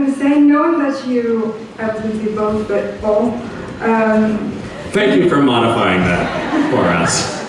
going to say, knowing that you, I was going to say both, but all. Thank you for modifying that for us.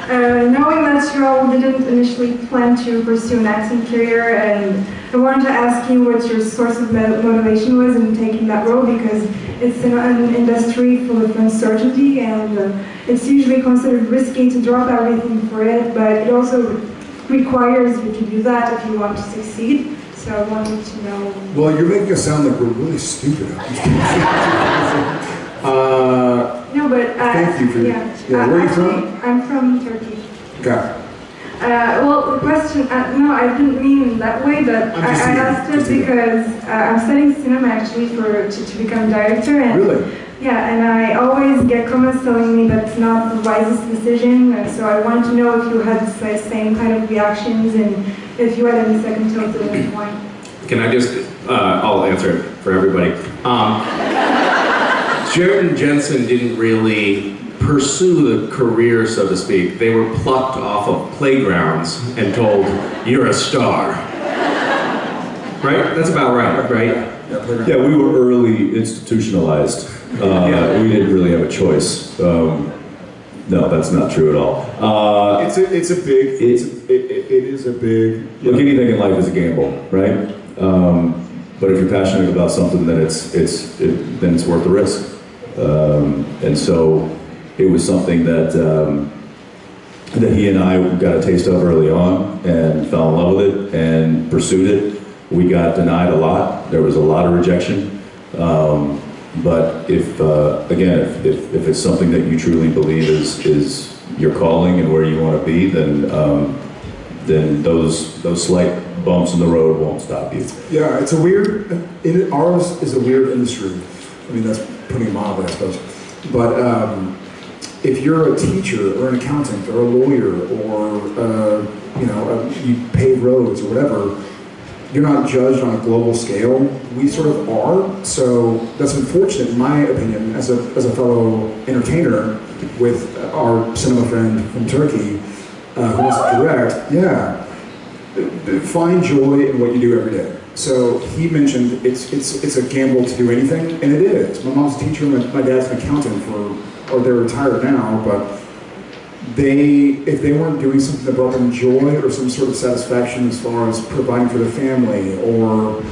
Knowing that you all didn't initially plan to pursue an acting career, and I wanted to ask you what your source of motivation was in taking that role, because it's an industry full of uncertainty, and it's usually considered risky to drop everything for it, but it also requires you to do that if you want to succeed. So I wanted to know. Well, you're making us sound like we're really stupid. No, but thank you for where are you from? I'm from Turkey. Okay. Well, the question, no, I didn't mean that way, but I asked it because I'm studying cinema actually to become a director. And, really? Yeah, and I always get comments telling me that it's not the wisest decision, so I wanted to know if you had the same kind of reactions and if you had any second thoughts at any point. Can I just, I'll answer it for everybody. Jared and Jensen didn't really pursue the career, so to speak. They were plucked off of playgrounds and told, you're a star. Right? That's about right? Yeah, we were early institutionalized. We didn't really have a choice. No, that's not true at all. It is a big. Look, anything in life is a gamble, right? But if you're passionate about something, then it's worth the risk. And so it was something that that he and I got a taste of early on and fell in love with it and pursued it. We got denied a lot. There was a lot of rejection. But if it's something that you truly believe is your calling and where you want to be, then those slight bumps in the road won't stop you. Yeah, it's a weird. Ours is a weird industry. I mean, that's putting it mildly, I suppose. But if you're a teacher or an accountant or a lawyer or you pave roads or whatever, you're not judged on a global scale. We sort of are, so that's unfortunate in my opinion as a fellow entertainer with our cinema friend from Turkey who wants to direct. Yeah, find joy in what you do every day. So he mentioned it's a gamble to do anything, and it is. My mom's a teacher, my dad's an accountant or they're retired now, but if they weren't doing something that brought them joy or some sort of satisfaction as far as providing for their family or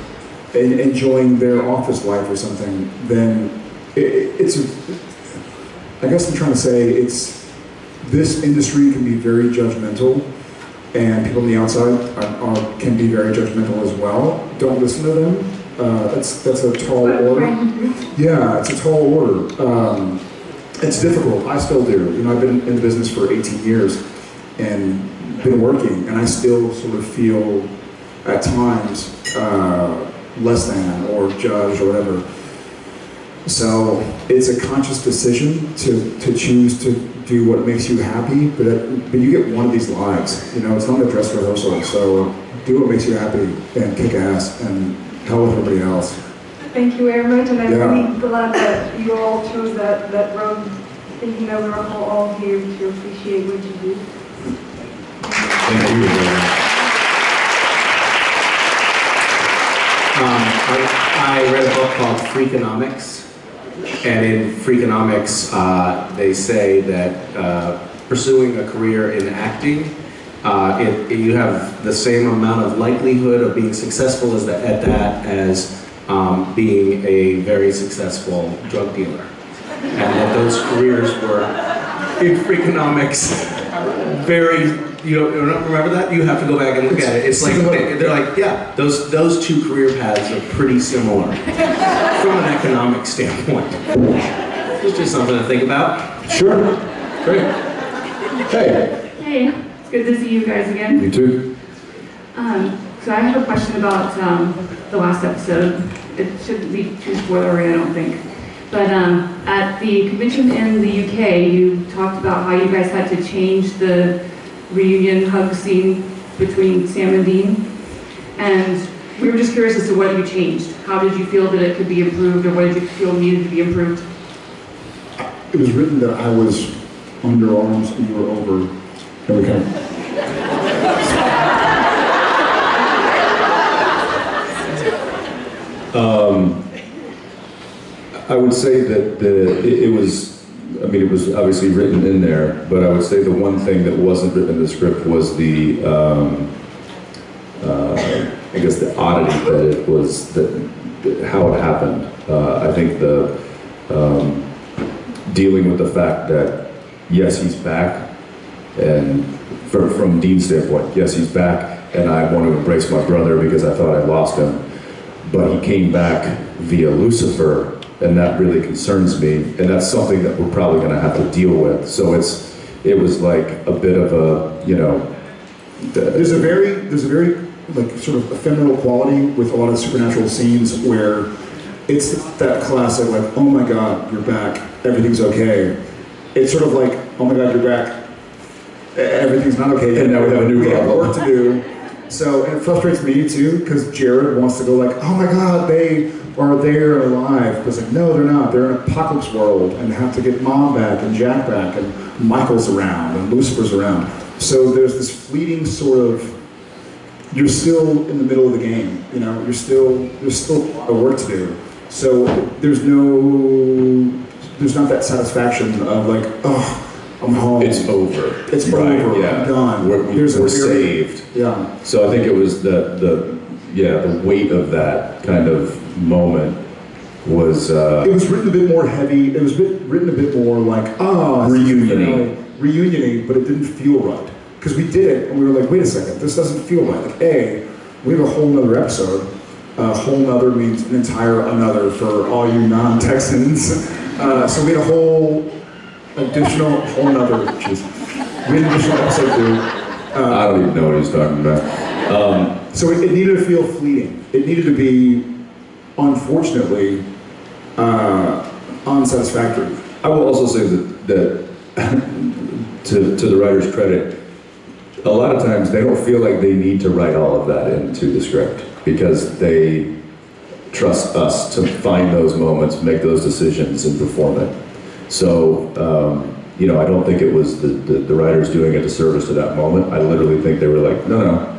enjoying their office life or something, then I guess I'm trying to say this industry can be very judgmental, and people on the outside can be very judgmental as well. Don't listen to them. That's a tall order. Yeah, it's a tall order. It's difficult. I still do. I've been in the business for 18 years and been working, and I still sort of feel at times less than or judged or whatever. So it's a conscious decision to choose to do what makes you happy, but you get one of these lives. It's not a dress rehearsal. So do what makes you happy and kick ass and hell with everybody else. Thank you very much, and I'm really glad that you all chose that road, thinking that we're all here to appreciate what you do. Thank you. I read a book called Freakonomics, and in Freakonomics they say that pursuing a career in acting, you have the same amount of likelihood of being successful at that as being a very successful drug dealer. And that those careers were, in Freakonomics, very, you don't remember that? You have to go back and look at it. It's like, they're like, yeah, those two career paths are pretty similar from an economic standpoint. It's just something to think about. Sure. Great. Hey. Hey, it's good to see you guys again. You too. So I have a question about the last episode. It shouldn't be too spoilery, I don't think. But at the convention in the UK, you talked about how you guys had to change the reunion hug scene between Sam and Dean. And we were just curious as to what you changed. How did you feel that it could be improved, or what did you feel needed to be improved? It was written that I was underarms and you were over. Here we go. I would say that it was, I mean, it was obviously written in there, but I would say the one thing that wasn't written in the script was the, I guess the oddity that it was, how it happened. I think the dealing with the fact that, yes, he's back, and from Dean's standpoint, yes, he's back, and I want to embrace my brother because I thought I lost him, but he came back via Lucifer, and that really concerns me, and that's something that we're probably going to have to deal with. So it was like a bit of a, you know, there's a very like sort of ephemeral quality with a lot of supernatural scenes where it's that classic like, oh my God, you're back, everything's okay. It's sort of like, oh my God, you're back, everything's not okay. And now we have a new problem. Work to do. So, and it frustrates me too, because Jared wants to go like, oh my God, they are there and alive. But it's like, no, they're not. They're in an apocalypse world and have to get Mom back and Jack back and Michael's around and Lucifer's around. So there's this fleeting sort of, you're still in the middle of the game, you know, there's still a lot of work to do. So there's not that satisfaction of like, oh, I'm home. It's over. It's right, over. yeah. I'm done. We're saved. Yeah. So I think it was the weight of that kind of moment was. It was written a bit more heavy. It was written a bit more like reunion-y, but it didn't feel right because we did it and we were like, wait a second, this doesn't feel right. Like, we have a whole nother episode. Whole nother means an entire another for all you non-Texans. So we had a whole additional episode to I don't even know what he's talking about. so it needed to feel fleeting. It needed to be, unfortunately, unsatisfactory. I will also say that to the writer's credit, a lot of times they don't feel like they need to write all of that into the script because they trust us to find those moments, make those decisions, and perform it. So, you know, I don't think it was the writers doing a disservice to that moment. I literally think they were like, no,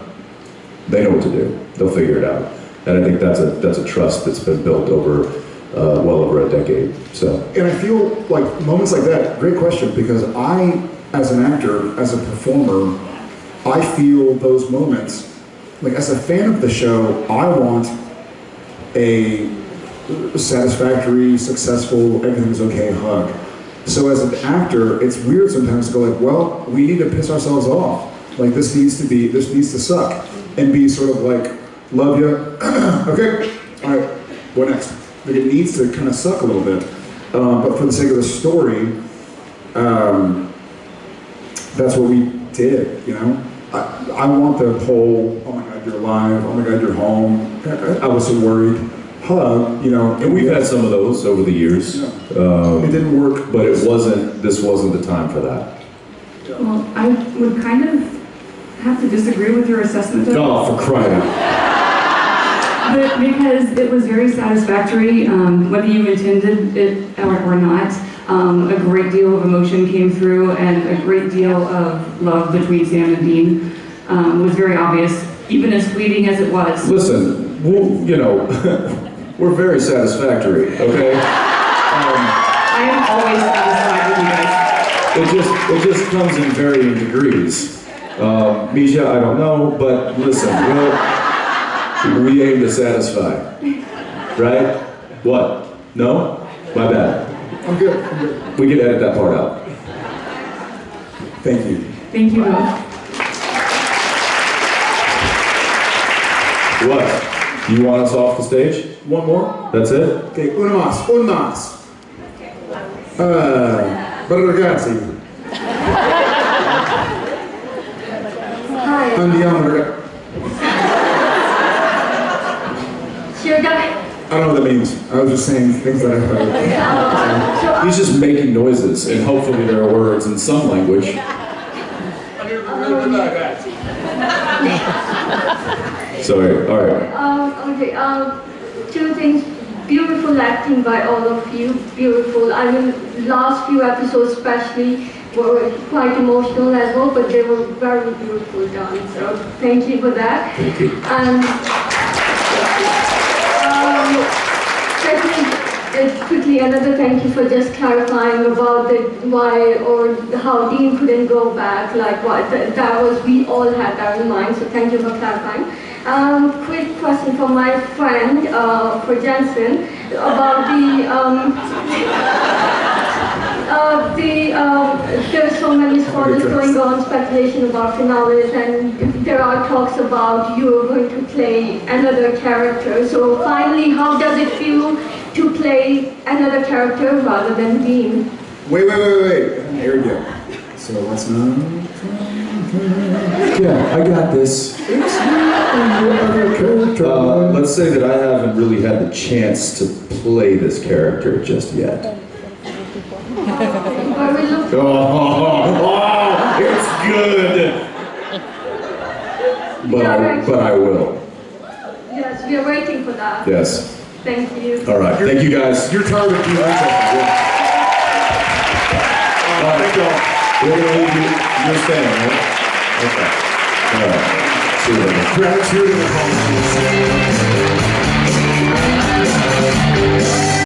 they know what to do. They'll figure it out. And I think that's a trust that's been built over well over a decade. So. And I feel like moments like that, great question, because I, as an actor, as a performer, I feel those moments, like as a fan of the show, I want a satisfactory, successful, everything's okay hug. So as an actor, it's weird sometimes to go like, well, we need to piss ourselves off. Like this needs to suck. And be sort of like, love you, okay, all right, what next? Like it needs to kind of suck a little bit. But for the sake of the story, that's what we did, you know? I want the whole, oh my God, you're alive, oh my God, you're home. I was so worried. Hug, you know. And we've had some of those over the years. Yeah. It didn't work. But this wasn't the time for that. Well, I would kind of have to disagree with your assessment of it. Oh, for crying out. But because it was very satisfactory, whether you intended it or not. A great deal of emotion came through, and a great deal of love between Sam and Dean was very obvious, even as fleeting as it was. Listen, you know, we're very satisfactory, okay? I am always satisfied with you guys. It just comes in varying degrees. Misha, I don't know, but listen, we aim to satisfy, right? What? No? My bad. I'm good. We can edit that part out. Thank you. Thank you both. What? You want us off the stage? One more? That's it? Okay, un mas. Ragazzi. Hi. Andiamo, ragazzi. I don't know what that means. I was just saying things that I heard. He's just making noises, and hopefully there are words in some language. Sorry, all right. Two things. Beautiful acting by all of you. Beautiful. I mean, last few episodes especially were quite emotional as well, but they were very beautiful done. So thank you for that. Thank you. Actually, another thank you for just clarifying about the why or how Dean couldn't go back. Like what that was, we all had that in mind. So thank you for clarifying. Quick question for my friend, for Jensen, about there's so many spoilers going on, speculation about finales, and there are talks about you going to play another character. So finally, how does it feel to play another character rather than Dean? Wait. Here we go. So let's not. Yeah, I got this. Let's say that I haven't really had the chance to play this character just yet. Oh, it's good. But I will. Yes, we are waiting for that. Yes. Thank you. All right. Thank you, guys. You're tired of doing that. Thank y'all. We're gonna leave you. You're staying, right? Okay. All right. See you later. Gratitude and apologies.